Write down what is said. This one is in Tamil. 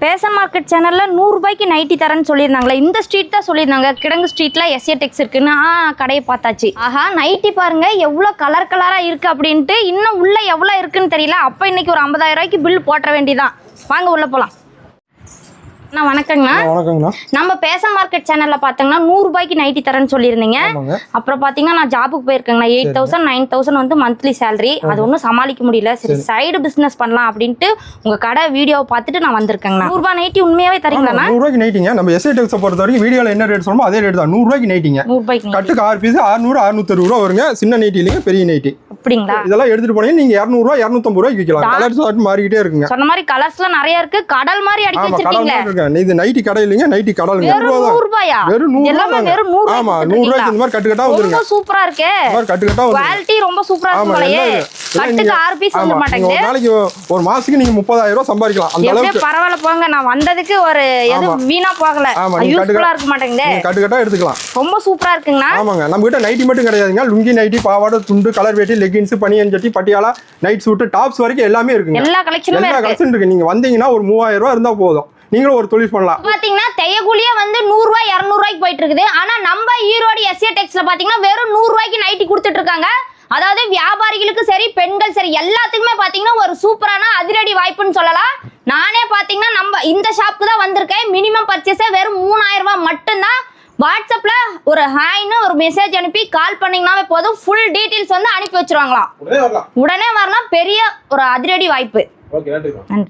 பேஷன் மார்க்கெட் சேனல்ல 100 ரூபாய்க்கு நைட்டி தரேன்னு சொல்லியிருந்தாங்களே, இந்த ஸ்ட்ரீட் தான் சொல்லியிருந்தாங்க. கிடங்கு ஸ்ட்ரீட்ல எஸ்ஏ டெக்ஸ் இருக்குன்னு கடையை பார்த்தாச்சு. ஆஹா, நைட்டி பாருங்க எவ்வளோ கலர் கலரா இருக்கு அப்படின்ட்டு. இன்னும் உள்ள எவ்வளோ இருக்குன்னு தெரியல. அப்போ இன்னைக்கு ஒரு 50,000 ரூபாய்க்கு பில் போட்ட வேண்டியதான். வாங்க உள்ள போலாம். அண்ணா வணக்கங்கண்ணா. வணக்கங்கண்ணா. நம்ம பேஷன் மார்க்கெட் சேனல்ல பாத்தீங்கன்னா 100 ரூபாய்க்கு நைட்டி தரேன்னு சொல்லியிருந்தீங்க. அப்புறம் பாத்தீங்கன்னா நான் ஜாபுக்கு போயிருக்கேங்கண்ணா. 8,000 9,000 வந்து மந்த்லி சேலரி. அது ஒன்றும் சமாளிக்க முடியல. சரி சைடு பிசினஸ் பண்ணலாம் அப்படின்ட்டு உங்க கடை வீடியோவை பார்த்துட்டு நான் வந்திருக்கேங்கண்ணா. 100 ரூபாய் நைட்டி உண்மையாவே தரீங்களா? 100 ரூபாய்க்கு நைட்டிங்க. நம்ம எஸ்ஏ டெக்ஸை பொறுத்த வரைக்கும் வீடியோல என்ன ரேட் சொல்லுமோ அதே ரேட் தான். 100 ரூபாய்க்கு நைட்டிங்க. 100 ரூபாய்க்கு கட்டுக்கு 6 பீஸ் 600 660 ரூபா வருங்க. சின்ன நைட்டி இல்லைங்க, பெரிய நைட்டி. அப்படிங்களா? இதெல்லாம் எடுத்துட்டு போனீங்க நீங்க 200 ரூபாய் 250 ரூபாய்க்கு விற்கலாம். கலர்ஸ் ஆட் மாறிக்கிட்டே இருக்குங்க. சொன்ன மாதிரி கலர்ஸ்லாம் நிறைய இருக்கு. கடல் மாதிரி அடிச்சு வச்சிருக்கீங்க. இது நைட்டி கடை இல்லைங்க, நைட்டி கடலுங்க. 100 ரூபாயா? வெறும் 100 எல்லாமே வெறும் 100 ஆமா 100 ரூபாய்க்கு இந்த மாதிரி கட்டுக்கட்டா வந்துருங்க. ரொம்ப சூப்பரா இருக்கு. இந்த மாதிரி கட்டுக்கட்டா வந்து குவாலிட்டி ரொம்ப சூப்பரா இருக்கு போலயே. கட்டுக்கு 6 பீஸ் வந்து மாட்டேங்குது. ஒரு நாளைக்கு ஒரு மாசத்துக்கு நீங்க 30,000 ரூபாய் சம்பாதிக்கலாம். அந்த அளவுக்கு பரவாயில்ல போங்க. நான் வந்ததுக்கு ஒரு எதுவும் வீணா போகல. யூஸ்ஃபுல்லா இருக்க மாட்டேங்குது. கட்டுக்கட்டா எடுத்துக்கலாம். ரொம்ப சூப்பரா இருக்குங்கண்ணா. ஆமாங்க. நம்ம கிட்ட நைட்டி மட்டும் கிடையாதுங்க. லுங்கி நைட்டி, பாவாடை, துண்டு, கலர் வேட்டி, லெகின்ஸ், பனியன் சட்டி, பட்டியாலா, நைட் சூட், டாப்ஸ் வரைக்கும் எல்லாமே இருக்குங்க. எல்லா கலெக்ஷனுமே இருக்கு. நீங்க வந்தீங்கன்னா ஒரு 3000 ரூபாய் இருந்தா போதும். நீங்களும் ஒரு தொழில் பண்ணலாம். பாத்தீங்கன்னா தையக்கூலியே வந்து 100 ரூபாய் 200 ரூபாய்க்கு போயிட்டு இருக்குது. ஆனா நம்ம ஈரோடு எஸ்ஏ டெக்ஸ்ல பாத்தீங்கன்னா வெறும் 100 ரூபாய்க்கு நைட்டி கொடுத்துட்டு இருக்காங்க. அதாவது வியாபாரிகளுக்கு சரி பெண்கள் சரி எல்லாத்துக்குமே பாத்தீங்கன்னா ஒரு சூப்பரான அதிரடி வாய்ப்புன்னு சொல்லலாம். நானே பாத்தீங்கன்னா நம்ம இந்த ஷாப்புக்கு தான் வந்திருக்கேன். மினிமம் பர்ச்சேஸே வெறும் 3000 ரூபாய் மட்டும்தான். வாட்ஸ்அப்ல ஒரு ஹாய்னு ஒரு மெசேஜ் அனுப்பி கால் பண்ணீங்கன்னாவே போதும். ஃபுல் டீடைல்ஸ் வந்து அனுப்பி வச்சிருவாங்களாம். உடனே வரலாம். பெரிய ஒரு அதிரடி வாய்ப்பு. ஓகே, நன்றி.